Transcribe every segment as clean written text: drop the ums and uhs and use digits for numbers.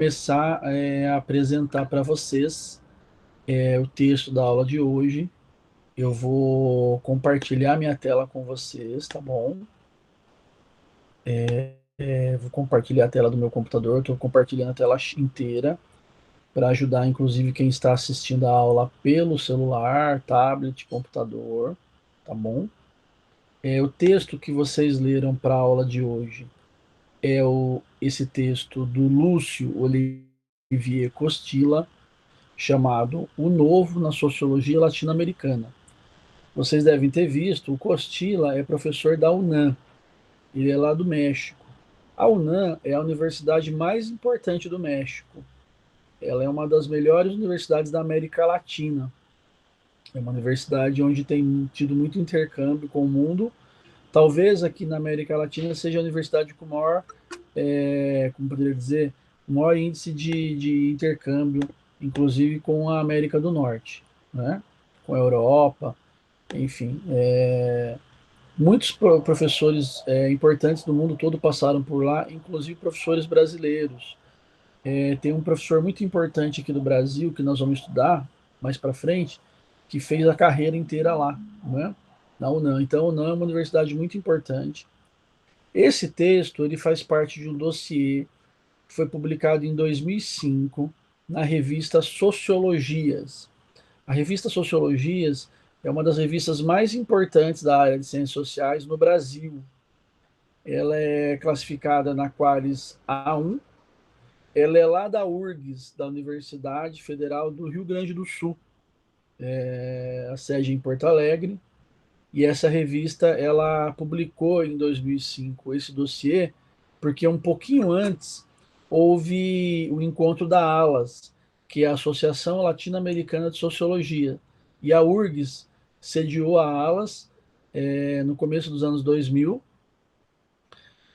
começar a apresentar para vocês o texto da aula de hoje. Eu vou compartilhar minha tela com vocês, tá bom? Vou compartilhar a tela do meu computador, estou compartilhando a tela inteira para ajudar, inclusive, quem está assistindo a aula pelo celular, tablet, computador, tá bom? O texto que vocês leram para a aula de hoje esse texto do Lúcio Olivier Costilla, chamado O Novo na Sociologia Latino-Americana. Vocês devem ter visto, o Costilla é professor da UNAM, ele é lá do México. A UNAM é a universidade mais importante do México. Ela é uma das melhores universidades da América Latina. É uma universidade onde tem tido muito intercâmbio com o mundo. Talvez aqui na América Latina seja a universidade com maior, como poderia dizer, o maior índice de intercâmbio, inclusive com a América do Norte, né? Com a Europa, enfim. Muitos professores importantes do mundo todo passaram por lá, inclusive professores brasileiros. Tem um professor muito importante aqui do Brasil, que nós vamos estudar mais para frente, que fez a carreira inteira lá, né? Na UNAM. Então, a UNAM é uma universidade muito importante. Esse texto ele faz parte de um dossiê que foi publicado em 2005 na revista Sociologias. A revista Sociologias é uma das revistas mais importantes da área de ciências sociais no Brasil. Ela é classificada na Qualis A1. Ela é lá da URGS, da Universidade Federal do Rio Grande do Sul, a sede em Porto Alegre. E essa revista ela publicou em 2005 esse dossiê, porque um pouquinho antes houve o encontro da ALAS, que é a Associação Latino-Americana de Sociologia. E a URGS sediou a ALAS no começo dos anos 2000.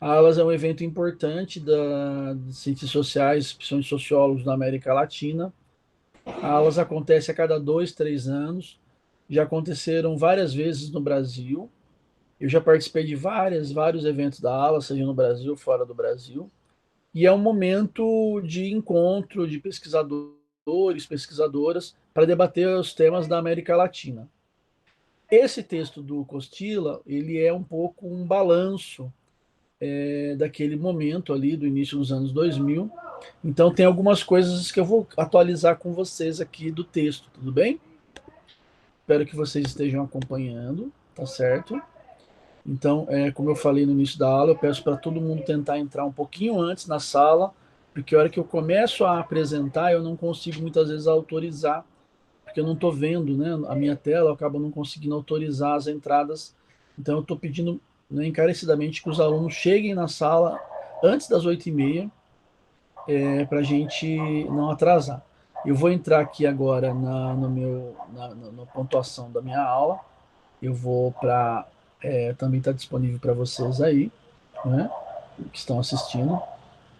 A ALAS é um evento importante de ciências sociais, principalmente sociólogos da América Latina. A ALAS acontece a cada 2, 3 anos. Já aconteceram várias vezes no Brasil. Eu já participei de vários eventos da ALA, seja no Brasil ou fora do Brasil. E é um momento de encontro de pesquisadores, pesquisadoras, para debater os temas da América Latina. Esse texto do Costilla, ele é um pouco um balanço daquele momento ali, do início dos anos 2000. Então tem algumas coisas que eu vou atualizar com vocês aqui do texto, tudo bem? Espero que vocês estejam acompanhando, tá certo? Então, como eu falei no início da aula, eu peço para todo mundo tentar entrar um pouquinho antes na sala, porque a hora que eu começo a apresentar, eu não consigo muitas vezes autorizar, porque eu não estou vendo, né, a minha tela, eu acabo não conseguindo autorizar as entradas. Então, eu estou pedindo, né, encarecidamente que os alunos cheguem na sala antes das 8h30, para a gente não atrasar. Eu vou entrar aqui agora na pontuação da minha aula. Eu vou para. Também está disponível para vocês aí, né? Que estão assistindo.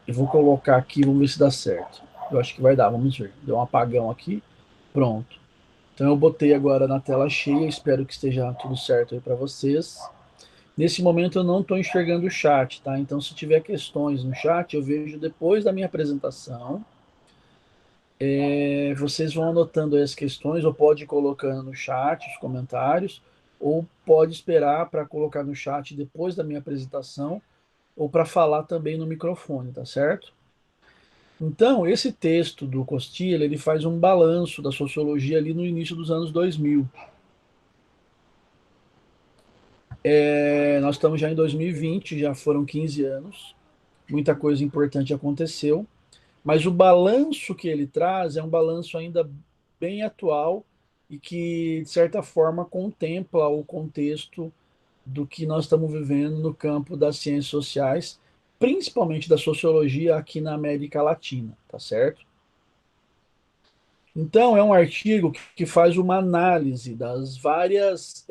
Eu vou colocar aqui, vamos ver se dá certo. Eu acho que vai dar, vamos ver. Deu um apagão aqui. Pronto. Então eu botei agora na tela cheia, espero que esteja tudo certo aí para vocês. Nesse momento eu não estou enxergando o chat, tá? Então se tiver questões no chat, eu vejo depois da minha apresentação. Vocês vão anotando aí as questões, ou pode ir colocando no chat os comentários, ou pode esperar para colocar no chat depois da minha apresentação, ou para falar também no microfone, tá certo? Então, esse texto do Costilla, ele faz um balanço da sociologia ali no início dos anos 2000. Nós estamos já em 2020, já foram 15 anos, muita coisa importante aconteceu, mas o balanço que ele traz é um balanço ainda bem atual e que, de certa forma, contempla o contexto do que nós estamos vivendo no campo das ciências sociais, principalmente da sociologia aqui na América Latina, tá certo? Então, é um artigo que faz uma análise das várias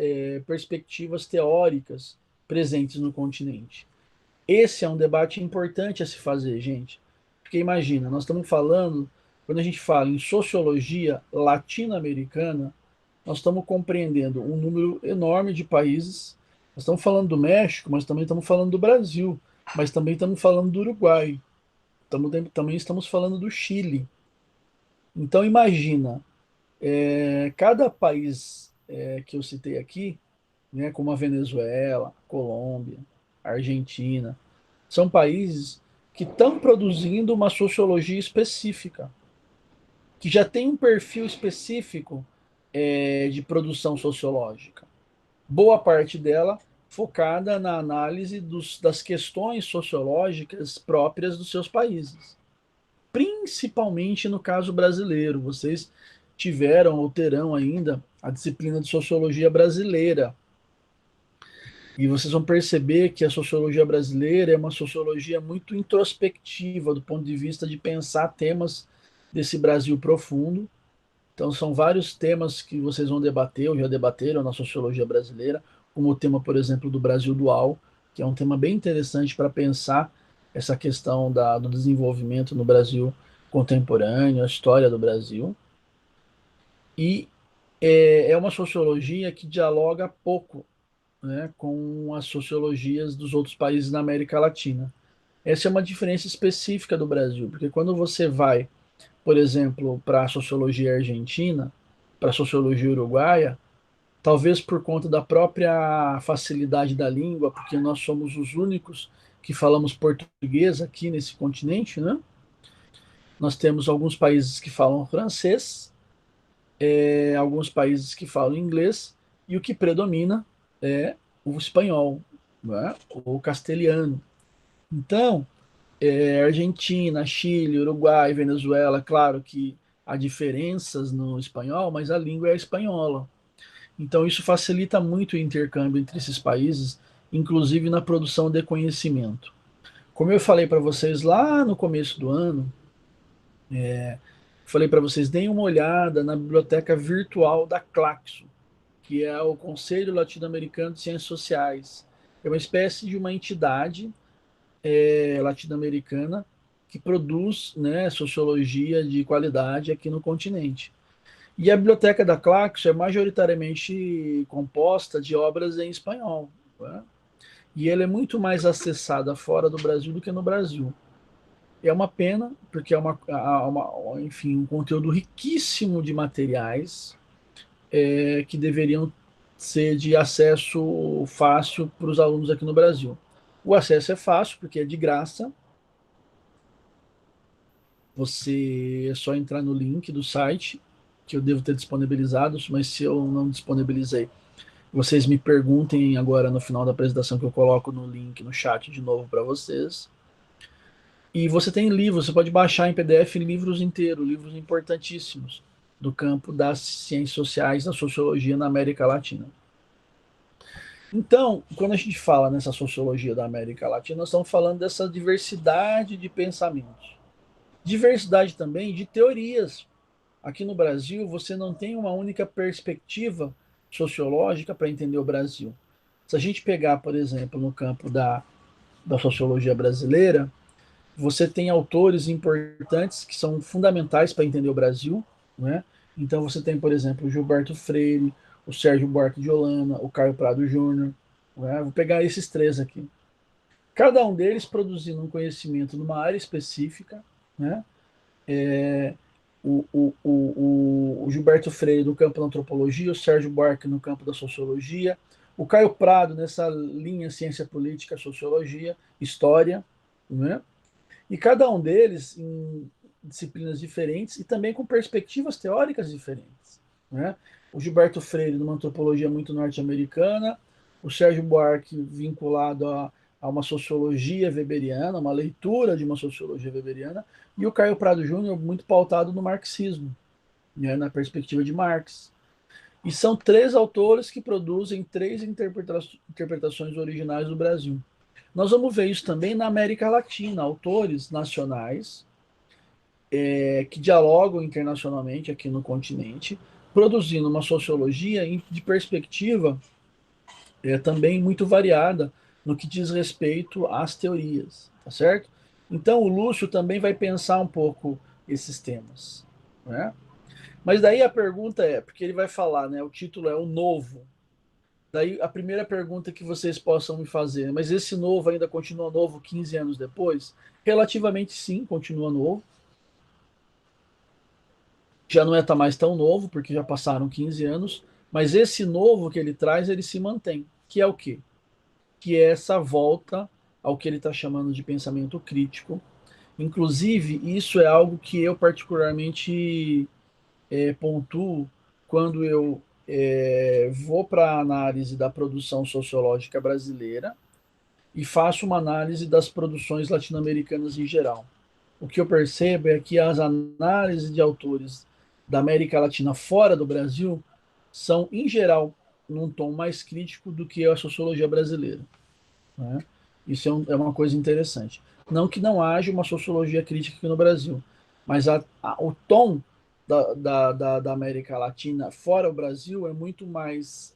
perspectivas teóricas presentes no continente. Esse é um debate importante a se fazer, gente. Porque imagina, nós estamos falando, quando a gente fala em sociologia latino-americana, nós estamos compreendendo um número enorme de países. Nós estamos falando do México, mas também estamos falando do Brasil, mas também estamos falando do Uruguai, também estamos falando do Chile. Então imagina, cada país que eu citei aqui, né, como a Venezuela, Colômbia, Argentina, são países que estão produzindo uma sociologia específica, que já tem um perfil específico de produção sociológica. Boa parte dela focada na análise das questões sociológicas próprias dos seus países. Principalmente no caso brasileiro. Vocês tiveram ou terão ainda a disciplina de sociologia brasileira. E vocês vão perceber que a sociologia brasileira é uma sociologia muito introspectiva do ponto de vista de pensar temas desse Brasil profundo. Então, são vários temas que vocês vão debater, ou já debateram na sociologia brasileira, como o tema, por exemplo, do Brasil Dual, que é um tema bem interessante para pensar essa questão do desenvolvimento no Brasil contemporâneo, a história do Brasil. E é uma sociologia que dialoga pouco, né, com as sociologias dos outros países da América Latina. Essa é uma diferença específica do Brasil, porque quando você vai, por exemplo, para a sociologia argentina, para a sociologia uruguaia, talvez por conta da própria facilidade da língua, porque nós somos os únicos que falamos português aqui nesse continente, né? Nós temos alguns países que falam francês, alguns países que falam inglês, e o que predomina é o espanhol, né? O castelhano. Então, Argentina, Chile, Uruguai, Venezuela, claro que há diferenças no espanhol, mas a língua é a espanhola. Então, isso facilita muito o intercâmbio entre esses países, inclusive na produção de conhecimento. Como eu falei para vocês lá no começo do ano, falei para vocês, deem uma olhada na biblioteca virtual da Claxo, que é o Conselho Latino-Americano de Ciências Sociais. É uma espécie de uma entidade latino-americana que produz, né, sociologia de qualidade aqui no continente. E a biblioteca da Claxo é majoritariamente composta de obras em espanhol, né? E ela é muito mais acessada fora do Brasil do que no Brasil. É uma pena, porque enfim, um conteúdo riquíssimo de materiais que deveriam ser de acesso fácil para os alunos aqui no Brasil. O acesso é fácil, porque é de graça. Você é só entrar no link do site, que eu devo ter disponibilizado, mas se eu não disponibilizei, vocês me perguntem agora no final da apresentação que eu coloco no link no chat de novo para vocês. E você tem livros, você pode baixar em PDF livros inteiros, livros importantíssimos do campo das ciências sociais, da sociologia na América Latina. Então, quando a gente fala nessa sociologia da América Latina, nós estamos falando dessa diversidade de pensamentos. Diversidade também de teorias. Aqui no Brasil, você não tem uma única perspectiva sociológica para entender o Brasil. Se a gente pegar, por exemplo, no campo da sociologia brasileira, você tem autores importantes que são fundamentais para entender o Brasil, né? Então você tem, por exemplo, o Gilberto Freire, o Sérgio Buarque de Holanda, o Caio Prado Júnior, né? Vou pegar esses três aqui. Cada um deles produzindo um conhecimento numa área específica, né? É, o Gilberto Freire no campo da antropologia, o Sérgio Buarque no campo da sociologia, o Caio Prado nessa linha ciência política, sociologia, história, né? E cada um deles em disciplinas diferentes e também com perspectivas teóricas diferentes, né? O Gilberto Freire numa antropologia muito norte-americana, o Sérgio Buarque vinculado a uma sociologia weberiana, uma leitura de uma sociologia weberiana, e o Caio Prado Júnior muito pautado no marxismo, né, na perspectiva de Marx. E são três autores que produzem três interpretações originais do Brasil. Nós vamos ver isso também na América Latina, autores nacionais que dialogam internacionalmente aqui no continente, produzindo uma sociologia de perspectiva também muito variada no que diz respeito às teorias, tá certo? Então o Lúcio também vai pensar um pouco esses temas, né? Mas daí a pergunta é, porque ele vai falar, né? O título é o novo. Daí a primeira pergunta que vocês possam me fazer, mas esse novo ainda continua novo 15 anos depois? Relativamente sim, continua novo. Já não é tá mais tão novo, porque já passaram 15 anos, mas esse novo que ele traz, ele se mantém. Que é o quê? Que é essa volta ao que ele está chamando de pensamento crítico. Inclusive, isso é algo que eu particularmente pontuo quando eu vou para a análise da produção sociológica brasileira e faço uma análise das produções latino-americanas em geral. O que eu percebo é que as análises de autores da América Latina fora do Brasil são, em geral, num tom mais crítico do que a sociologia brasileira. Né? Isso é uma coisa interessante. Não que não haja uma sociologia crítica aqui no Brasil, mas o tom da América Latina fora o Brasil é muito mais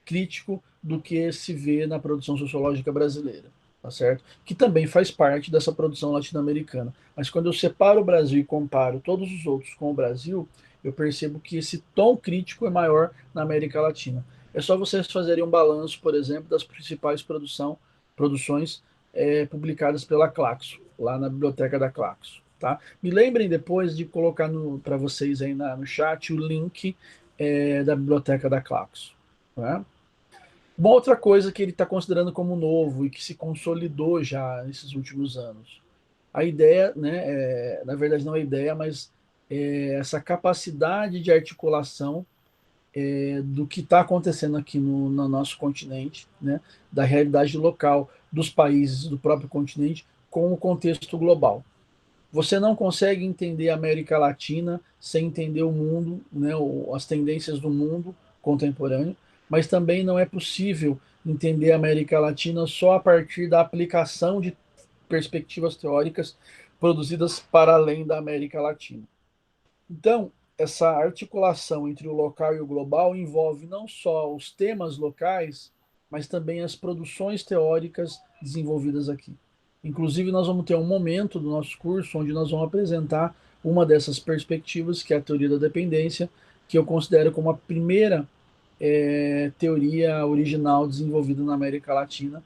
crítico do que se vê na produção sociológica brasileira, tá certo? Que também faz parte dessa produção latino-americana. Mas quando eu separo o Brasil e comparo todos os outros com o Brasil, eu percebo que esse tom crítico é maior na América Latina. É só vocês fazerem um balanço, por exemplo, das principais produções publicadas pela Claxo, lá na biblioteca da Claxo. Tá? Me lembrem depois de colocar para vocês aí no chat o link da biblioteca da Claxo. Né? Uma outra coisa que ele está considerando como novo e que se consolidou já nesses últimos anos. A ideia, né, na verdade não é ideia, mas essa capacidade de articulação do que está acontecendo aqui no nosso continente, né, da realidade local dos países do próprio continente com o contexto global. Você não consegue entender a América Latina sem entender o mundo, né, as tendências do mundo contemporâneo, mas também não é possível entender a América Latina só a partir da aplicação de perspectivas teóricas produzidas para além da América Latina. Então, essa articulação entre o local e o global envolve não só os temas locais, mas também as produções teóricas desenvolvidas aqui. Inclusive, nós vamos ter um momento do nosso curso onde nós vamos apresentar uma dessas perspectivas, que é a teoria da dependência, que eu considero como a primeira teoria original desenvolvida na América Latina,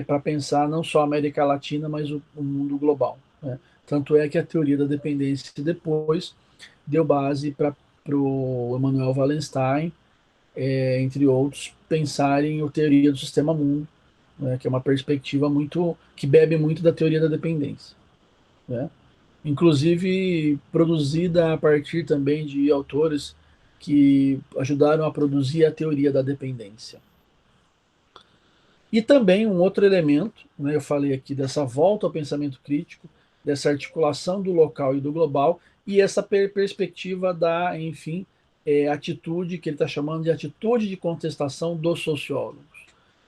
para pensar não só a América Latina, mas o mundo global. Né? Tanto é que a teoria da dependência depois deu base para o Emmanuel Wallenstein, entre outros, pensarem a teoria do sistema mundo, né, que é uma perspectiva muito que bebe muito da teoria da dependência, né? Inclusive produzida a partir também de autores que ajudaram a produzir a teoria da dependência. E também um outro elemento, né, eu falei aqui dessa volta ao pensamento crítico, dessa articulação do local e do global, e essa perspectiva da, enfim, atitude que ele está chamando de atitude de contestação dos sociólogos.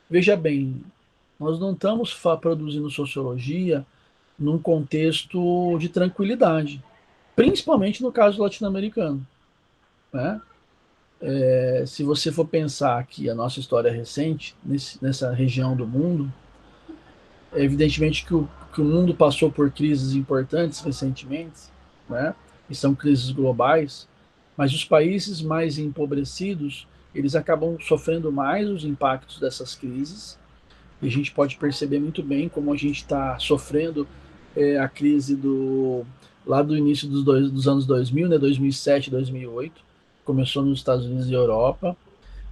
Veja bem, nós não estamos produzindo sociologia num contexto de tranquilidade, principalmente no caso latino-americano. Né? Se você for pensar que a nossa história recente, nessa região do mundo, é evidentemente que o mundo passou por crises importantes recentemente, né? E são crises globais, mas os países mais empobrecidos, eles acabam sofrendo mais os impactos dessas crises, e a gente pode perceber muito bem como a gente está sofrendo a crise lá do início dos anos 2000, né? 2007, 2008, começou nos Estados Unidos e Europa,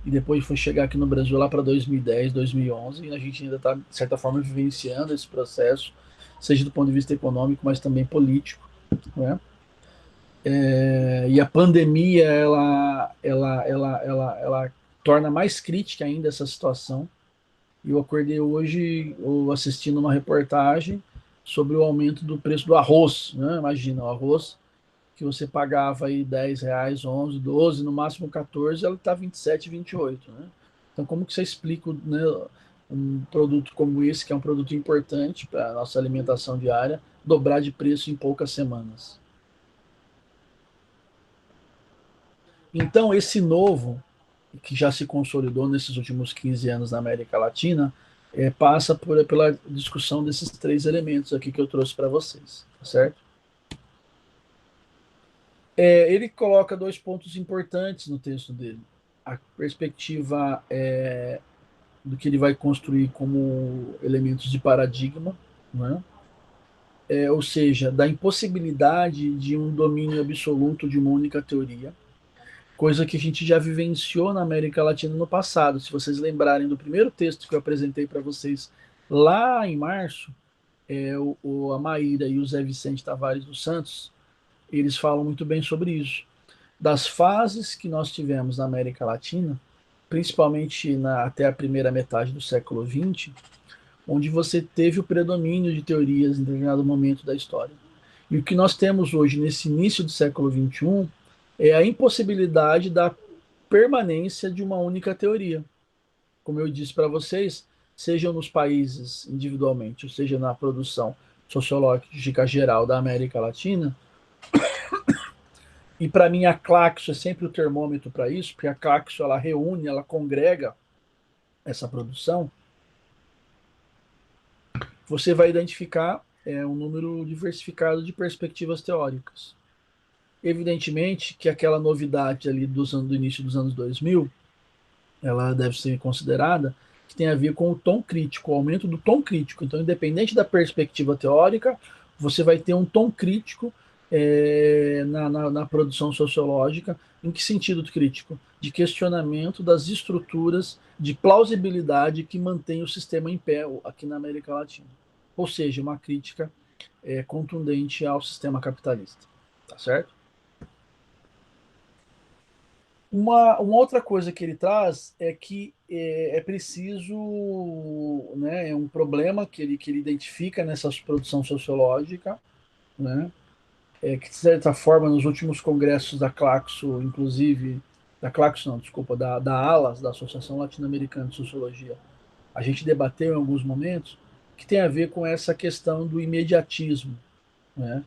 e depois foi chegar aqui no Brasil lá para 2010, 2011, e a gente ainda está, de certa forma, vivenciando esse processo, seja do ponto de vista econômico, mas também político, né? E a pandemia, ela torna mais crítica ainda essa situação. E eu acordei hoje assistindo uma reportagem sobre o aumento do preço do arroz, né? Imagina, o arroz que você pagava aí R$ 10, 11, 12, no máximo 14, ela está 27, 28, né? Então, como que você explica, né, um produto como esse, que é um produto importante para a nossa alimentação diária, dobrar de preço em poucas semanas? Então, esse novo, que já se consolidou nesses últimos 15 anos na América Latina, passa pela discussão desses três elementos aqui que eu trouxe para vocês, tá certo? Ele coloca dois pontos importantes no texto dele. a perspectiva do que ele vai construir como elementos de paradigma, né? Ou seja, da impossibilidade de um domínio absoluto de uma única teoria, coisa que a gente já vivenciou na América Latina no passado. Se vocês lembrarem do primeiro texto que eu apresentei para vocês lá em março, a Maíra e o Zé Vicente Tavares dos Santos, eles falam muito bem sobre isso. Das fases que nós tivemos na América Latina, principalmente até a primeira metade do século XX, onde você teve o predomínio de teorias em determinado momento da história. E o que nós temos hoje, nesse início do século XXI, é a impossibilidade da permanência de uma única teoria. Como eu disse para vocês, sejam nos países individualmente, ou seja na produção sociológica geral da América Latina, e para mim a Claxo é sempre o termômetro para isso, porque a Claxo ela reúne, ela congrega essa produção, você vai identificar um número diversificado de perspectivas teóricas. Evidentemente que aquela novidade ali do início dos anos 2000, ela deve ser considerada que tem a ver com o tom crítico, o aumento do tom crítico. Então, independente da perspectiva teórica, você vai ter um tom crítico na produção sociológica. Em que sentido crítico? De questionamento das estruturas de plausibilidade que mantém o sistema em pé aqui na América Latina. Ou seja, uma crítica contundente ao sistema capitalista. Tá certo? Uma outra coisa que ele traz é que é preciso, né, é um problema que ele identifica nessa produção sociológica, né, que de certa forma nos últimos congressos da Claxo, inclusive, da Claxo não, desculpa, da ALAS, da Associação Latino-Americana de Sociologia, a gente debateu em alguns momentos, que tem a ver com essa questão do imediatismo, né?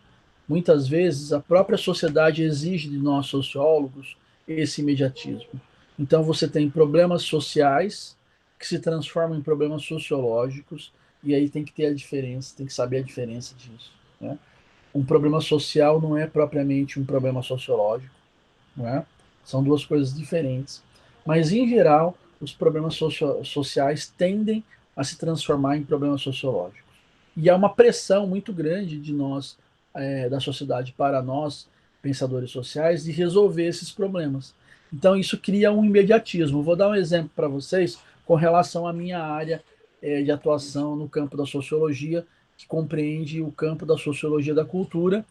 Muitas vezes a própria sociedade exige de nós sociólogos esse imediatismo. Então você tem problemas sociais que se transformam em problemas sociológicos e aí tem que ter a diferença, tem que saber a diferença disso, né? Um problema social não é propriamente um problema sociológico, não é? São duas coisas diferentes. Mas em geral, os problemas sociais tendem a se transformar em problemas sociológicos. E há uma pressão muito grande de nós, da sociedade para nós, pensadores sociais, de resolver esses problemas. Então, isso cria um imediatismo. Vou dar um exemplo para vocês com relação à minha área de atuação no campo da sociologia, que compreende o campo da sociologia da cultura.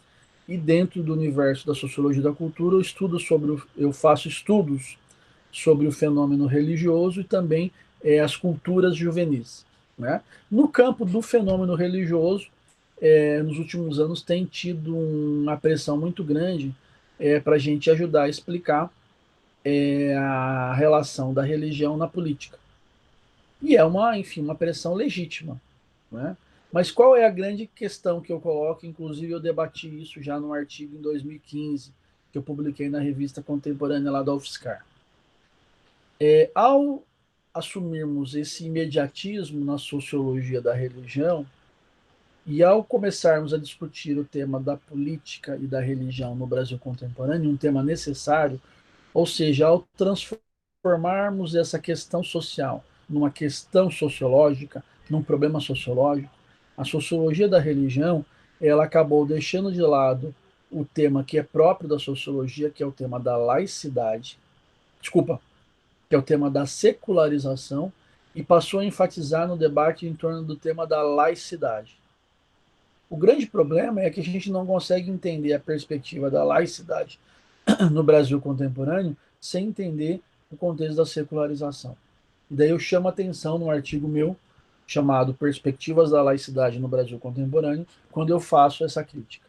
E dentro do universo da sociologia da cultura, eu faço estudos sobre o fenômeno religioso e também as culturas juvenis. Né? No campo do fenômeno religioso, nos últimos anos tem tido uma pressão muito grande para a gente ajudar a explicar a relação da religião na política. E é enfim, uma pressão legítima. Né? Mas qual é a grande questão que eu coloco? Inclusive, eu debati isso já num artigo em 2015, que eu publiquei na revista contemporânea lá da UFSCar. Ao assumirmos esse imediatismo na sociologia da religião, e ao começarmos a discutir o tema da política e da religião no Brasil contemporâneo, um tema necessário, ou seja, ao transformarmos essa questão social numa questão sociológica, num problema sociológico, a sociologia da religião, ela acabou deixando de lado o tema que é próprio da sociologia, que é o tema da laicidade, desculpa, que é o tema da secularização, e passou a enfatizar no debate em torno do tema da laicidade. O grande problema é que a gente não consegue entender a perspectiva da laicidade no Brasil contemporâneo sem entender o contexto da secularização. E daí eu chamo a atenção num artigo meu chamado Perspectivas da Laicidade no Brasil Contemporâneo, quando eu faço essa crítica.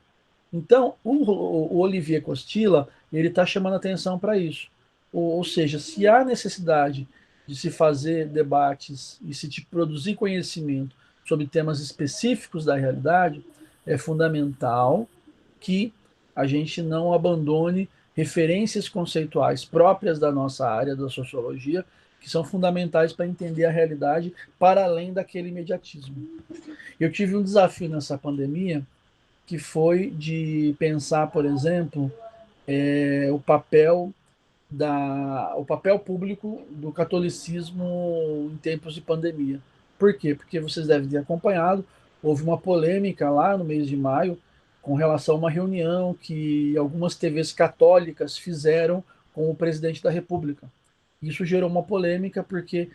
Então, o Olivier Costilla, ele está chamando a atenção para isso. Ou seja, se há necessidade de se fazer debates e se produzir conhecimento sobre temas específicos da realidade, é fundamental que a gente não abandone referências conceituais próprias da nossa área, da sociologia, que são fundamentais para entender a realidade para além daquele imediatismo. Eu tive um desafio nessa pandemia, que foi de pensar, por exemplo, o papel o papel público do catolicismo em tempos de pandemia. Por quê? Porque vocês devem ter acompanhado, houve uma polêmica lá no mês de maio com relação a uma reunião que algumas TVs católicas fizeram com o presidente da República. Isso gerou uma polêmica porque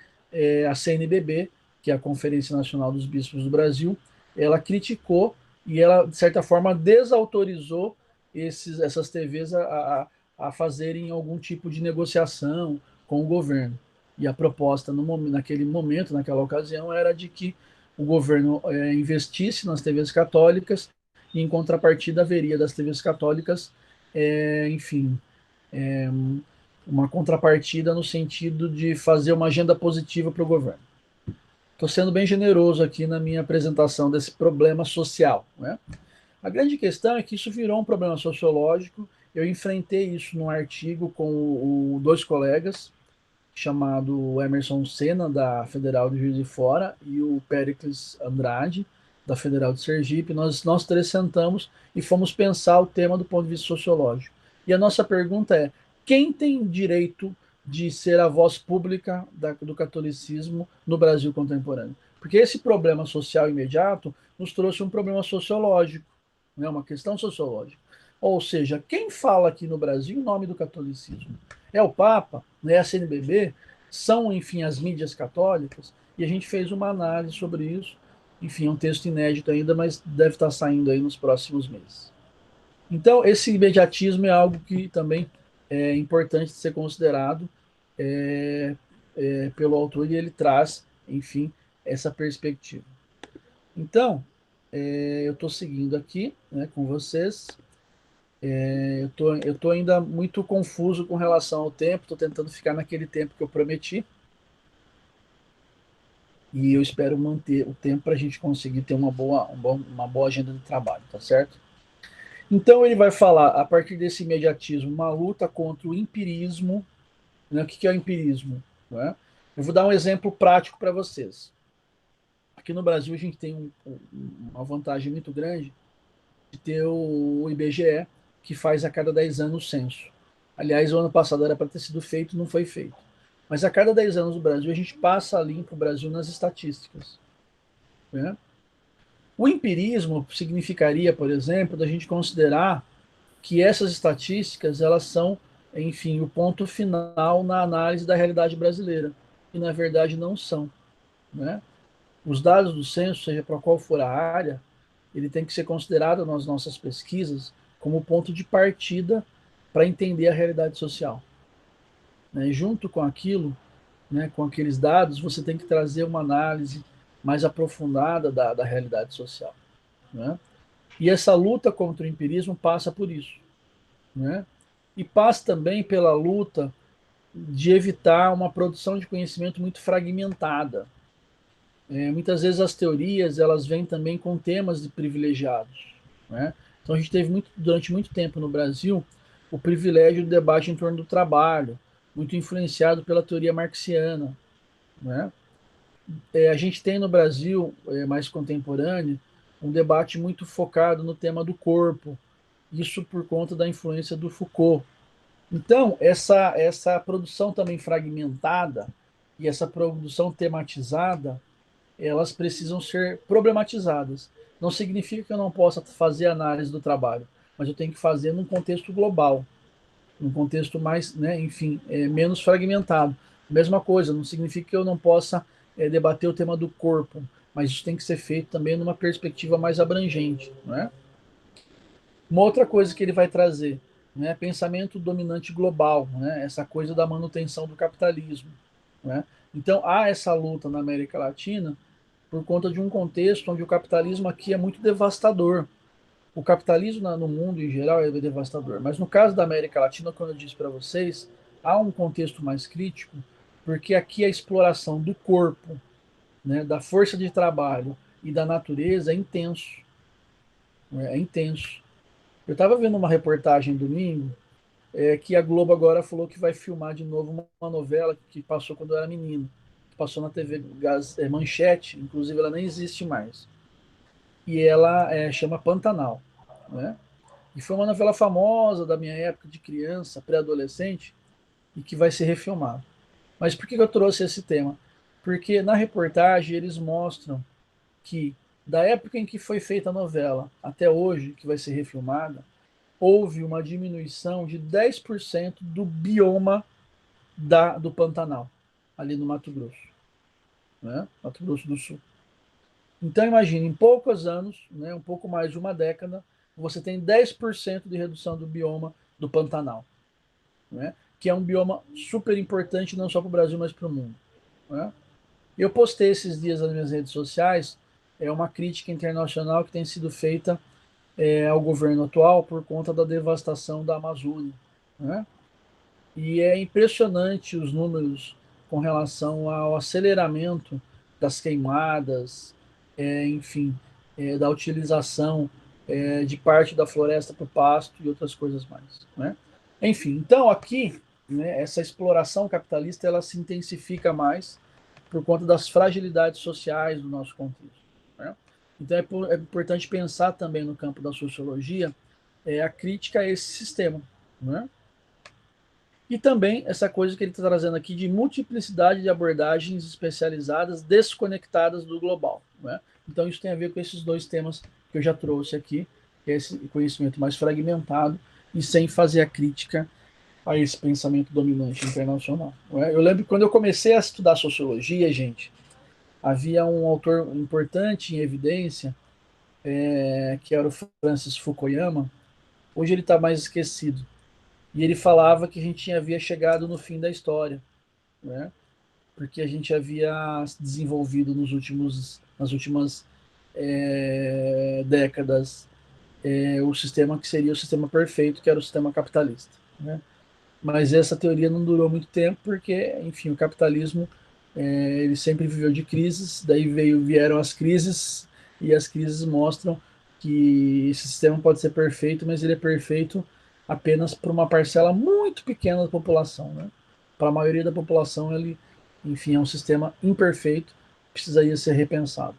a CNBB, que é a Conferência Nacional dos Bispos do Brasil, ela criticou e ela, de certa forma, desautorizou essas TVs a fazerem algum tipo de negociação com o governo. E a proposta naquele momento, naquela ocasião, era de que o governo investisse nas TVs católicas e, em contrapartida, haveria das TVs católicas, enfim, é, uma contrapartida no sentido de fazer uma agenda positiva para o governo. Estou sendo bem generoso aqui na minha apresentação desse problema social, né? A grande questão é que isso virou um problema sociológico. Eu enfrentei isso num artigo com dois colegas, chamado Emerson Senna, da Federal de Juiz de Fora, e o Péricles Andrade, da Federal de Sergipe. Nós três sentamos e fomos pensar o tema do ponto de vista sociológico. E a nossa pergunta é: quem tem direito de ser a voz pública do catolicismo no Brasil contemporâneo? Porque esse problema social imediato nos trouxe um problema sociológico, né, uma questão sociológica. Ou seja, quem fala aqui no Brasil em nome do catolicismo? É o Papa, né, a CNBB, são, enfim, as mídias católicas, e a gente fez uma análise sobre isso. Enfim, é um texto inédito ainda, mas deve estar saindo aí nos próximos meses. Então, esse imediatismo é algo que também é importante de ser considerado é, pelo autor, e ele traz, enfim, essa perspectiva. Então, eu estou seguindo aqui, né, com vocês. Eu tô ainda muito confuso com relação ao tempo, estou tentando ficar naquele tempo que eu prometi, e eu espero manter o tempo para a gente conseguir ter uma boa agenda de trabalho, tá certo? Então ele vai falar, a partir desse imediatismo, uma luta contra o empirismo, né? O que é o empirismo? Né? Eu vou dar um exemplo prático para vocês. Aqui no Brasil a gente tem uma vantagem muito grande de ter o IBGE, que faz a cada 10 anos o censo. Aliás, o ano passado era para ter sido feito, não foi feito. Mas a cada 10 anos no Brasil, a gente passa a limpo o Brasil nas estatísticas. Né? O empirismo significaria, por exemplo, da gente considerar que essas estatísticas elas são, enfim, o ponto final na análise da realidade brasileira. E, na verdade, não são. Né? Os dados do censo, seja para qual for a área, ele tem que ser considerado nas nossas pesquisas como ponto de partida para entender a realidade social. Né? E junto com aquilo, né, com aqueles dados, você tem que trazer uma análise mais aprofundada da realidade social. Né? E essa luta contra o empirismo passa por isso. Né? E passa também pela luta de evitar uma produção de conhecimento muito fragmentada. Muitas vezes as teorias elas vêm também com temas de privilegiados. Né? Então a gente teve durante muito tempo no Brasil o privilégio do debate em torno do trabalho, muito influenciado pela teoria marxiana. Né? A gente tem no Brasil, mais contemporâneo, um debate muito focado no tema do corpo, isso por conta da influência do Foucault. Então, essa produção também fragmentada e essa produção tematizada, elas precisam ser problematizadas. Não significa que eu não possa fazer análise do trabalho, mas eu tenho que fazer num contexto global, num contexto mais, né, enfim, menos fragmentado. Mesma coisa, não significa que eu não possa debater o tema do corpo, mas isso tem que ser feito também numa perspectiva mais abrangente, né? Uma outra coisa que ele vai trazer, né, pensamento dominante global, né, essa coisa da manutenção do capitalismo. Né? Então, há essa luta na América Latina por conta de um contexto onde o capitalismo aqui é muito devastador. O capitalismo no mundo em geral é devastador, mas no caso da América Latina, como eu disse para vocês, há um contexto mais crítico, porque aqui a exploração do corpo, né, da força de trabalho e da natureza é intenso. Né? É intenso. Eu estava vendo uma reportagem domingo que a Globo agora falou que vai filmar de novo uma novela que passou quando eu era menino, que passou na TV Manchete, inclusive ela nem existe mais. E ela chama Pantanal. Né? E foi uma novela famosa da minha época de criança, pré-adolescente, e que vai ser refilmado. Mas por que eu trouxe esse tema? Porque na reportagem eles mostram que da época em que foi feita a novela até hoje, que vai ser refilmada, houve uma diminuição de 10% do bioma do Pantanal, ali no Mato Grosso, né? Mato Grosso do Sul. Então imagine, em poucos anos, né, um pouco mais de uma década, você tem 10% de redução do bioma do Pantanal, né? Que é um bioma super importante não só para o Brasil, mas para o mundo, né? Eu postei esses dias nas minhas redes sociais uma crítica internacional que tem sido feita ao governo atual por conta da devastação da Amazônia, né? E é impressionante os números com relação ao aceleramento das queimadas, enfim, da utilização de parte da floresta para o pasto e outras coisas mais, né? Enfim, então aqui, né, essa exploração capitalista ela se intensifica mais por conta das fragilidades sociais do nosso contexto, né? Então é importante pensar também no campo da sociologia a crítica a esse sistema, né? E também essa coisa que ele está trazendo aqui de multiplicidade de abordagens especializadas desconectadas do global, né? Então isso tem a ver com esses dois temas que eu já trouxe aqui, que é esse conhecimento mais fragmentado e sem fazer a crítica a esse pensamento dominante internacional, né? Eu lembro que quando eu comecei a estudar sociologia, gente, havia um autor importante em evidência, que era o Francis Fukuyama. Hoje ele está mais esquecido. E ele falava que a gente havia chegado no fim da história, né? Porque a gente havia desenvolvido nas últimas décadas o sistema que seria o sistema perfeito, que era o sistema capitalista, né? Mas essa teoria não durou muito tempo porque, enfim, o capitalismo ele sempre viveu de crises, daí vieram as crises e as crises mostram que esse sistema pode ser perfeito, mas ele é perfeito apenas para uma parcela muito pequena da população, né? Para a maioria da população ele, enfim, é um sistema imperfeito, precisaria ser repensado.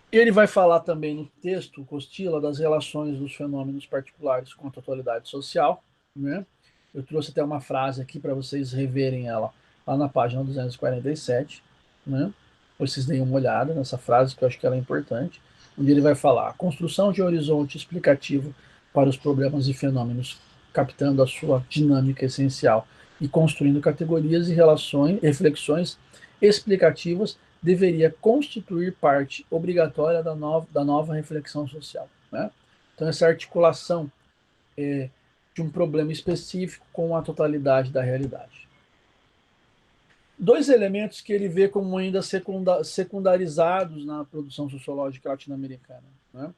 Ele vai falar também no texto, Costila, das relações dos fenômenos particulares com a totalidade social, né? Eu trouxe até uma frase aqui para vocês reverem ela lá na página 247, né? Vocês deem uma olhada nessa frase, que eu acho que ela é importante, onde ele vai falar a construção de um horizonte explicativo para os problemas e fenômenos, captando a sua dinâmica essencial e construindo categorias e relações, reflexões explicativas deveria constituir parte obrigatória da nova reflexão social, né? Então, essa articulação de um problema específico com a totalidade da realidade. Dois elementos que ele vê como ainda secundarizados na produção sociológica latino-americana, né?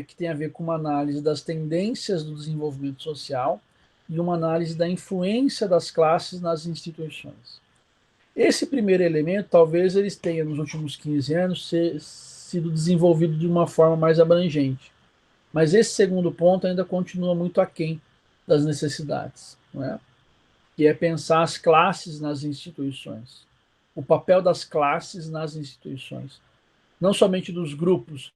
Que tem a ver com uma análise das tendências do desenvolvimento social e uma análise da influência das classes nas instituições. Esse primeiro elemento, talvez eles tenham, nos últimos 15 anos, sido desenvolvido de uma forma mais abrangente. Mas esse segundo ponto ainda continua muito aquém das necessidades, não é? Que é pensar as classes nas instituições. O papel das classes nas instituições. Não somente dos grupos,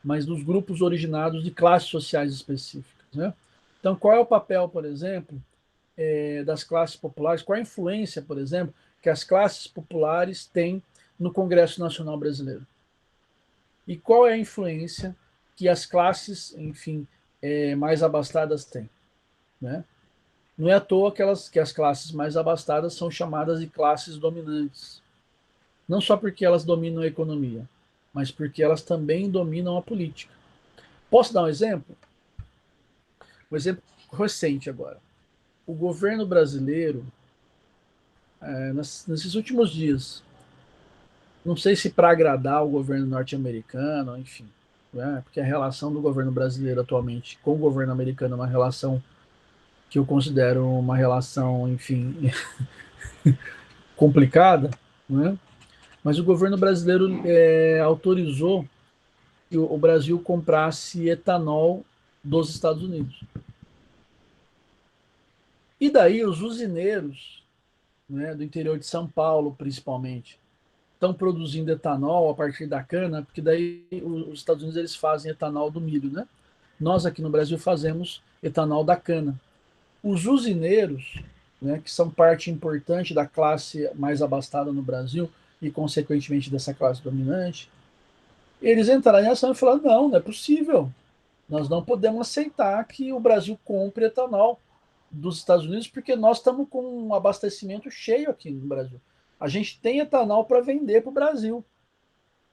mas dos grupos originados de classes sociais específicas, né? Então, qual é o papel, por exemplo, das classes populares? Qual a influência, por exemplo, que as classes populares têm no Congresso Nacional Brasileiro? E qual é a influência que as classes, enfim, mais abastadas têm, né? Não é à toa que as classes mais abastadas são chamadas de classes dominantes. Não só porque elas dominam a economia, mas porque elas também dominam a política. Posso dar um exemplo? Um exemplo recente agora. O governo brasileiro, nesses últimos dias, não sei se para agradar o governo norte-americano, enfim, né, porque a relação do governo brasileiro atualmente com o governo americano é uma relação que eu considero uma relação, enfim, complicada, né? Mas o governo brasileiro autorizou que o Brasil comprasse etanol dos Estados Unidos. E daí os usineiros, né, do interior de São Paulo, principalmente, estão produzindo etanol a partir da cana, porque daí os Estados Unidos eles fazem etanol do milho, né? nós aqui no Brasil fazemos etanol da cana. Os usineiros, né, que são parte importante da classe mais abastada no Brasil e, consequentemente, dessa classe dominante, eles entraram em ação e falaram: não, não é possível. Nós não podemos aceitar que o Brasil compre etanol dos Estados Unidos, porque nós estamos com um abastecimento cheio aqui no Brasil. A gente tem etanol para vender para o Brasil,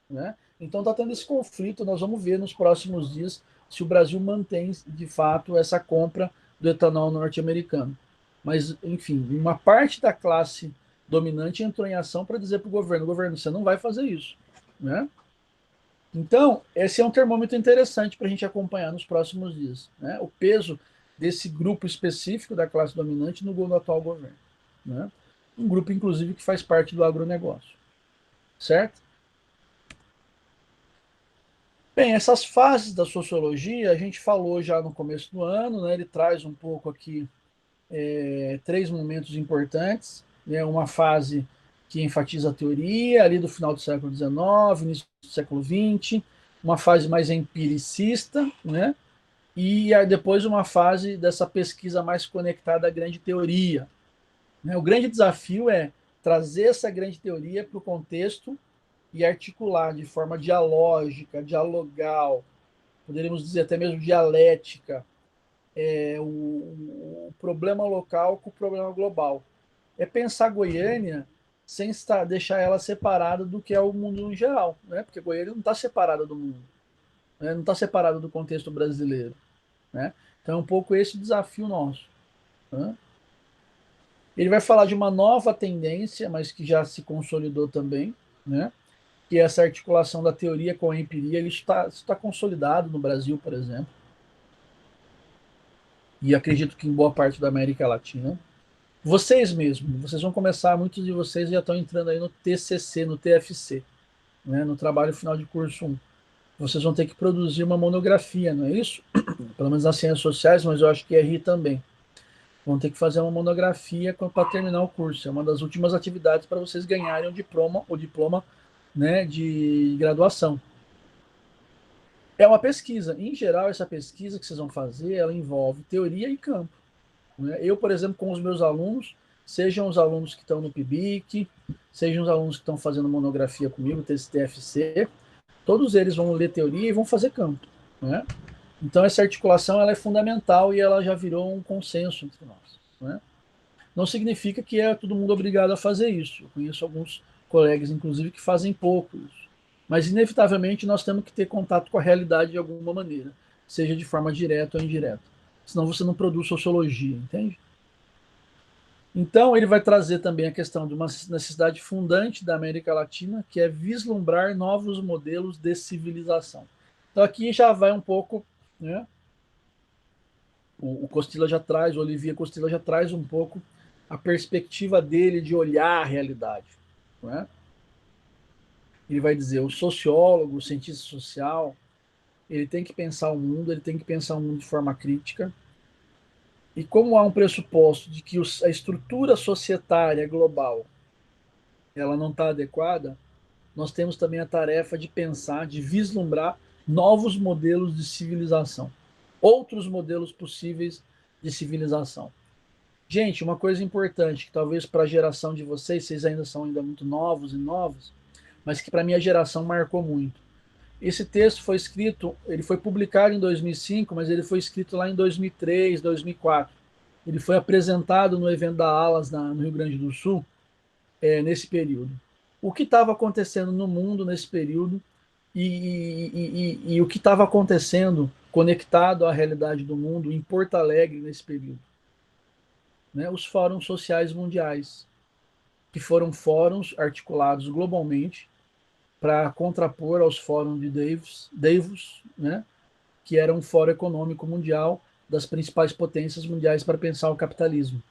né? Então está tendo esse conflito. Nós vamos ver nos próximos dias se o Brasil mantém de fato essa compra do etanol norte-americano. Mas, enfim, uma parte da classe dominante entrou em ação para dizer para o governo: governo, você não vai fazer isso, né? Então, esse é um termômetro interessante para a gente acompanhar nos próximos dias, né? O peso desse grupo específico da classe dominante no atual governo, né? Um grupo, inclusive, que faz parte do agronegócio, certo? Bem, essas fases da sociologia a gente falou já no começo do ano, né? Ele traz um pouco aqui três momentos importantes, né? Uma fase que enfatiza a teoria, ali do final do século XIX, início do século XX, uma fase mais empiricista, né? E depois uma fase dessa pesquisa mais conectada à grande teoria, né? O grande desafio é trazer essa grande teoria para o contexto e articular de forma dialógica, dialogal, poderíamos dizer até mesmo dialética, o problema local com o problema global. É pensar Goiânia sem deixar ela separada do que é o mundo em geral, né? Porque Goiânia não está separada do mundo, né? Não está separada do contexto brasileiro, né? Então é um pouco esse o desafio nosso, né? Ele vai falar de uma nova tendência, mas que já se consolidou também, né? Que é essa articulação da teoria com a empiria. Ele está consolidado no Brasil, por exemplo, e acredito que em boa parte da América Latina. Vocês mesmos, vocês vão começar, muitos de vocês já estão entrando aí no TCC, no TFC, né, no trabalho final de curso 1. Vocês vão ter que produzir uma monografia, não é isso? Pelo menos nas ciências sociais, mas eu acho que RI também. Vão ter que fazer uma monografia para terminar o curso. É uma das últimas atividades para vocês ganharem o diploma, né, de graduação. É uma pesquisa. Em geral, essa pesquisa que vocês vão fazer, ela envolve teoria e campo, né? Eu, por exemplo, com os meus alunos, sejam os alunos que estão no PIBIC, sejam os alunos que estão fazendo monografia comigo, TFC, todos eles vão ler teoria e vão fazer campo, né? Então, essa articulação ela é fundamental e ela já virou um consenso entre nós, né? Não significa que é todo mundo obrigado a fazer isso. Eu conheço alguns colegas, inclusive, que fazem pouco isso. Mas, inevitavelmente, nós temos que ter contato com a realidade de alguma maneira, seja de forma direta ou indireta. Senão você não produz sociologia, entende? Então, ele vai trazer também a questão de uma necessidade fundante da América Latina, que é vislumbrar novos modelos de civilização. Então, aqui já vai um pouco, né? O Costilla já traz, o Olivier Costilla já traz um pouco a perspectiva dele de olhar a realidade, né? Ele vai dizer, o sociólogo, o cientista social, ele tem que pensar o mundo, ele tem que pensar o mundo de forma crítica. E como há um pressuposto de que a estrutura societária global ela não está adequada, nós temos também a tarefa de pensar, de vislumbrar novos modelos de civilização, outros modelos possíveis de civilização. Gente, uma coisa importante, que talvez para a geração de vocês, vocês ainda são ainda muito novos e novos, mas que para minha geração marcou muito. Esse texto foi escrito, ele foi publicado em 2005, mas ele foi escrito lá em 2003, 2004. Ele foi apresentado no evento da Alas no Rio Grande do Sul, nesse período. O que estava acontecendo no mundo nesse período e o que estava acontecendo conectado à realidade do mundo em Porto Alegre nesse período, né? Os fóruns sociais mundiais, que foram fóruns articulados globalmente para contrapor aos fóruns de Davos, né? Que era um fórum econômico mundial das principais potências mundiais para pensar o capitalismo.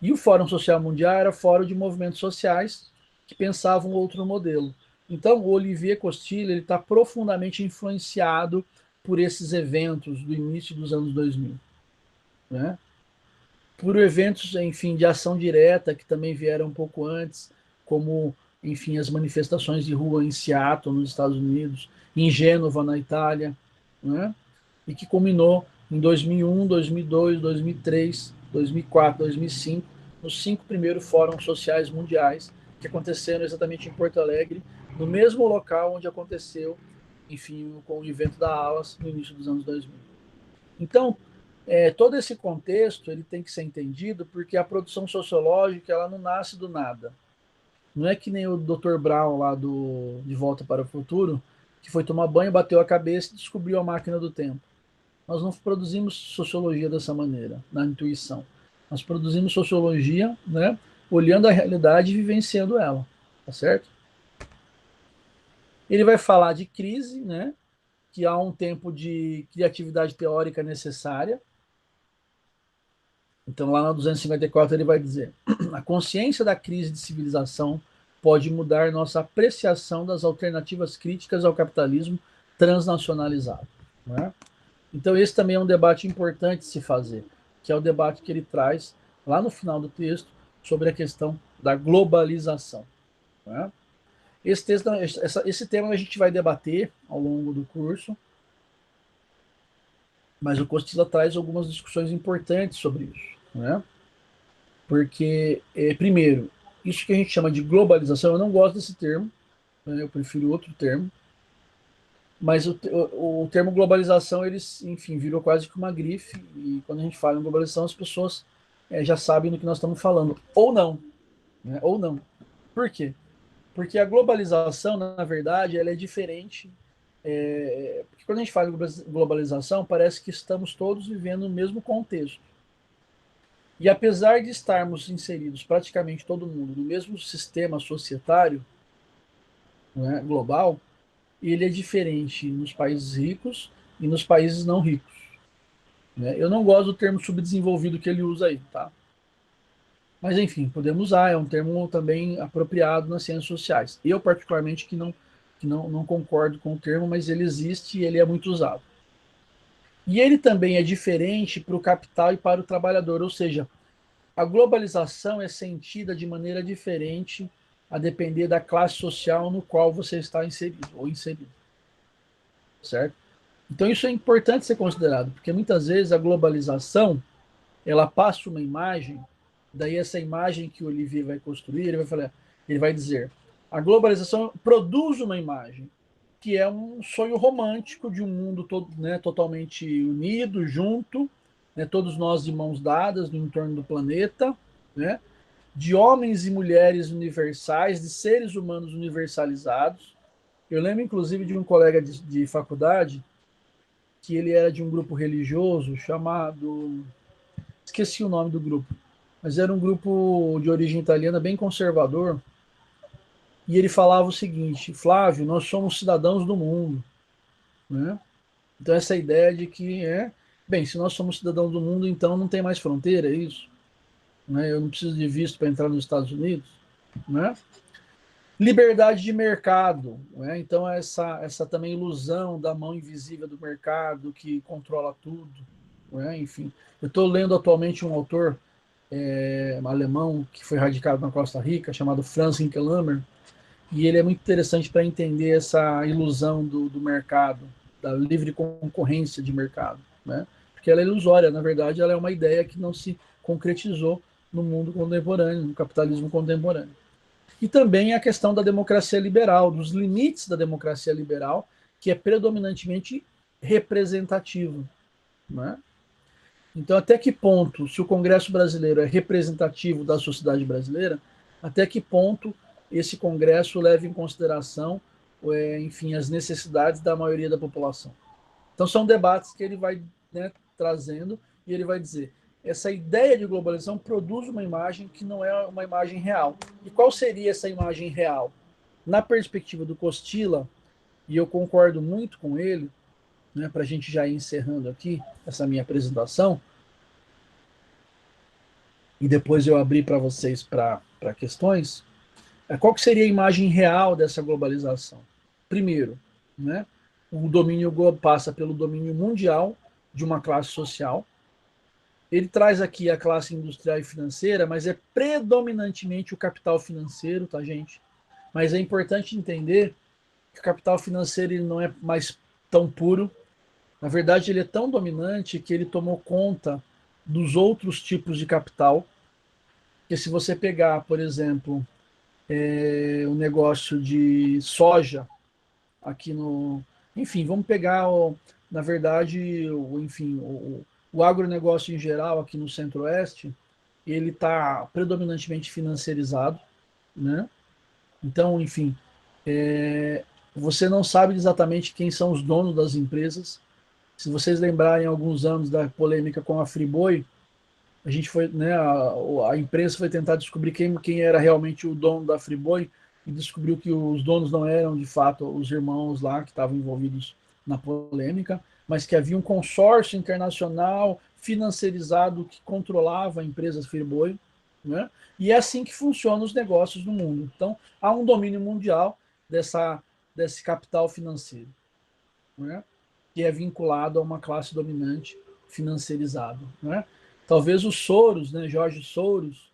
E o Fórum Social Mundial era fórum de movimentos sociais que pensavam outro modelo. Então, o Olivier Costilla está profundamente influenciado por esses eventos do início dos anos 2000, né? Por eventos, enfim, de ação direta que também vieram um pouco antes, como, enfim, as manifestações de rua em Seattle, nos Estados Unidos, em Gênova, na Itália, né? e que culminou em 2001, 2002, 2003, 2004, 2005, nos 5 primeiros fóruns sociais mundiais que aconteceram exatamente em Porto Alegre, no mesmo local onde aconteceu, enfim, com o evento da ALAS no início dos anos 2000. Então, todo esse contexto ele tem que ser entendido porque a produção sociológica ela não nasce do nada. Não é que nem o Dr. Brown lá do De Volta para o Futuro, que foi tomar banho, bateu a cabeça e descobriu a máquina do tempo. Nós não produzimos sociologia dessa maneira, na intuição. Nós produzimos sociologia, né, olhando a realidade e vivenciando ela, tá certo? Ele vai falar de crise, né, que há um tempo de criatividade teórica necessária. Então, lá na 254, ele vai dizer: a consciência da crise de civilização pode mudar nossa apreciação das alternativas críticas ao capitalismo transnacionalizado. Né? Então, esse também é um debate importante de se fazer, que é o debate que ele traz lá no final do texto sobre a questão da globalização. Né? Esse tema a gente vai debater ao longo do curso, mas o Costilla traz algumas discussões importantes sobre isso. Né? Porque, primeiro, isso que a gente chama de globalização, eu não gosto desse termo, né? Eu prefiro outro termo, mas o termo globalização, ele, enfim, virou quase que uma grife, e quando a gente fala em globalização, as pessoas já sabem do que nós estamos falando, ou não, né? Ou não. Por quê? Porque a globalização, na verdade, ela é diferente, porque quando a gente fala em globalização, parece que estamos todos vivendo no mesmo contexto. E apesar de estarmos inseridos praticamente todo mundo no mesmo sistema societário, né, global, ele é diferente nos países ricos e nos países não ricos. Né? Eu não gosto do termo subdesenvolvido que ele usa aí, tá? Mas enfim, podemos usar, é um termo também apropriado nas ciências sociais. Eu, particularmente, que não concordo com o termo, mas ele existe e ele é muito usado. E ele também é diferente para o capital e para o trabalhador, ou seja, a globalização é sentida de maneira diferente a depender da classe social no qual você está inserido ou inserido, certo? Então isso é importante ser considerado, porque muitas vezes a globalização ela passa uma imagem, daí essa imagem que o Olivier vai construir, ele vai dizer, a globalização produz uma imagem que é um sonho romântico de um mundo todo, né, totalmente unido, junto, né, todos nós de mãos dadas no entorno do planeta, né, de homens e mulheres universais, de seres humanos universalizados. Eu lembro, inclusive, de um colega de faculdade que ele era de um grupo religioso chamado... Esqueci o nome do grupo, mas era um grupo de origem italiana bem conservador, e ele falava o seguinte: Flávio, nós somos cidadãos do mundo. Né? Então, essa ideia de que, bem, se nós somos cidadãos do mundo, então não tem mais fronteira, é isso? Né? Eu não preciso de visto para entrar nos Estados Unidos. Né? Liberdade de mercado, né? Então essa também ilusão da mão invisível do mercado que controla tudo, né? Enfim, eu estou lendo atualmente um autor um alemão que foi radicado na Costa Rica chamado Franz Hinkelhammer, e ele é muito interessante para entender essa ilusão do mercado, da livre concorrência de mercado, né? Porque ela é ilusória, na verdade ela é uma ideia que não se concretizou no mundo contemporâneo, no capitalismo contemporâneo. E também a questão da democracia liberal, dos limites da democracia liberal, que é predominantemente representativo. Né? Então, até que ponto, se o Congresso brasileiro é representativo da sociedade brasileira, até que ponto esse Congresso leva em consideração, enfim, as necessidades da maioria da população? Então, são debates que ele vai, né, trazendo, e ele vai dizer: essa ideia de globalização produz uma imagem que não é uma imagem real. E qual seria essa imagem real? Na perspectiva do Costilla, e eu concordo muito com ele, né, para a gente já ir encerrando aqui essa minha apresentação, e depois eu abrir para vocês para questões, qual que seria a imagem real dessa globalização? Primeiro, né, o domínio passa pelo domínio mundial de uma classe social. Ele traz aqui a classe industrial e financeira, mas é predominantemente o capital financeiro, tá, gente? Mas é importante entender que o capital financeiro ele não é mais tão puro, Na verdade, ele é tão dominante que ele tomou conta dos outros tipos de capital, que se você pegar, por exemplo, o negócio de soja aqui no... Enfim, vamos pegar, na verdade, o agronegócio em geral aqui no Centro-Oeste, ele está predominantemente financiarizado, né? Então, enfim, você não sabe exatamente quem são os donos das empresas. Se vocês lembrarem alguns anos da polêmica com a Friboi, a gente foi, né, a imprensa foi tentar descobrir quem era realmente o dono da Friboi e descobriu que os donos não eram de fato os irmãos lá que estavam envolvidos na polêmica, mas que havia um consórcio internacional financiarizado que controlava a empresa Friboi, né? E é assim que funcionam os negócios no mundo. Então, há um domínio mundial desse capital financeiro, né? Que é vinculado a uma classe dominante financiarizada, né? Talvez o Soros, né, Jorge Soros,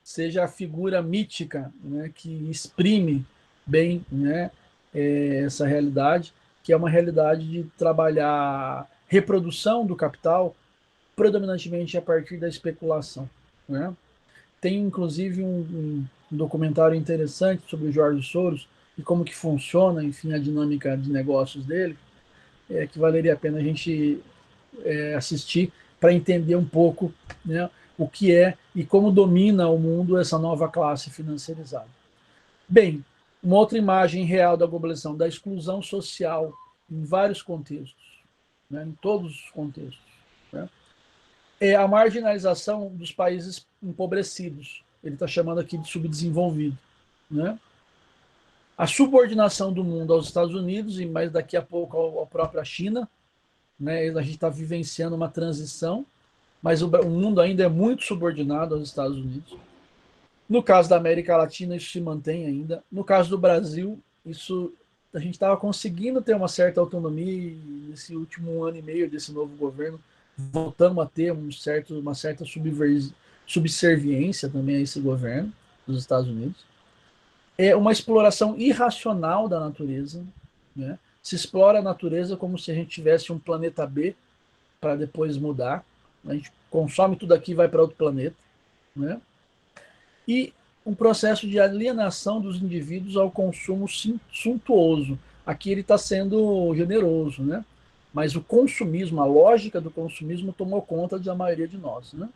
seja a figura mítica, né, que exprime bem, né, essa realidade, que é uma realidade de trabalhar reprodução do capital predominantemente a partir da especulação, né? Tem inclusive um documentário interessante sobre o Jorge Soros e como que funciona, enfim, a dinâmica de negócios dele, que valeria a pena a gente assistir para entender um pouco, né, o que é e como domina o mundo essa nova classe financiarizada. Bem, uma outra imagem real da globalização, da exclusão social em vários contextos, né, em todos os contextos, né, é a marginalização dos países empobrecidos. Ele está chamando aqui de subdesenvolvido, né? A subordinação do mundo aos Estados Unidos e mais daqui a pouco à própria China, né? A gente está vivenciando uma transição, mas o mundo ainda é muito subordinado aos Estados Unidos. No caso da América Latina, isso se mantém ainda. No caso do Brasil, isso a gente estava conseguindo ter uma certa autonomia nesse último ano e meio desse novo governo, voltamos a ter uma certa subserviência também a esse governo dos Estados Unidos. É uma exploração irracional da natureza, né? Se explora a natureza como se a gente tivesse um planeta B para depois mudar. A gente consome tudo aqui e vai para outro planeta, né? E um processo de alienação dos indivíduos ao consumo suntuoso. Aqui ele está sendo generoso, né? Mas o consumismo, a lógica do consumismo tomou conta da maioria de nós, né?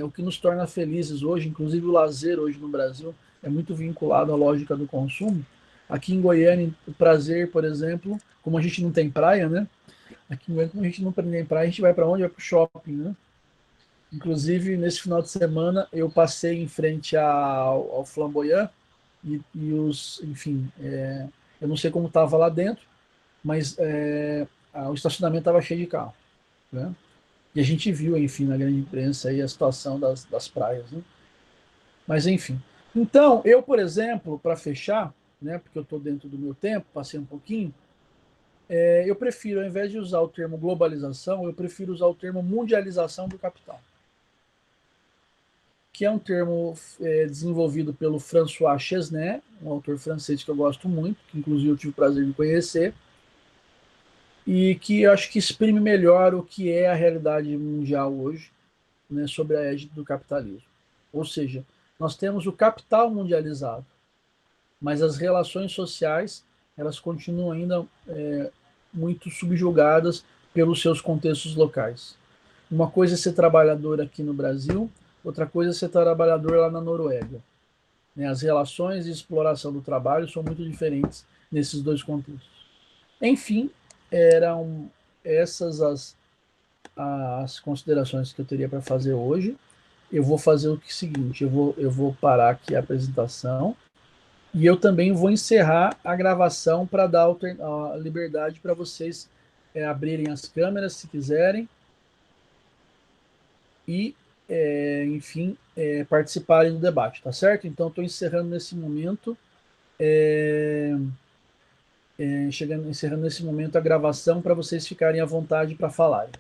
O que nos torna felizes hoje, inclusive o lazer hoje no Brasil, é muito vinculado à lógica do consumo. Aqui em Goiânia, o prazer, por exemplo, como a gente não tem praia, né? Aqui em Goiânia, como a gente não tem praia, a gente vai para onde? Vai para o shopping, né? Inclusive, nesse final de semana, eu passei em frente ao Flamboyant enfim, eu não sei como estava lá dentro, mas o estacionamento estava cheio de carro, né? E a gente viu, enfim, na grande imprensa aí a situação das praias, né? Mas, enfim. Então, eu, por exemplo, para fechar, né, porque eu estou dentro do meu tempo, passei um pouquinho, eu prefiro, ao invés de usar o termo globalização, eu prefiro usar o termo mundialização do capital, que é um termo desenvolvido pelo François Chesnais, um autor francês que eu gosto muito, que inclusive eu tive o prazer de conhecer, e que eu acho que exprime melhor o que é a realidade mundial hoje, né, sobre a égide do capitalismo. Ou seja, nós temos o capital mundializado, mas as relações sociais elas continuam ainda muito subjugadas pelos seus contextos locais. Uma coisa é ser trabalhador aqui no Brasil, outra coisa é ser trabalhador lá na Noruega. Né? As relações de exploração do trabalho são muito diferentes nesses dois contextos. Enfim, eram essas as considerações que eu teria para fazer hoje. Eu vou fazer o seguinte: eu vou parar aqui a apresentação e eu também vou encerrar a gravação para dar a liberdade para vocês abrirem as câmeras se quiserem e, enfim, participarem do debate, tá certo? Então, estou encerrando nesse momento, encerrando nesse momento a gravação para vocês ficarem à vontade para falarem.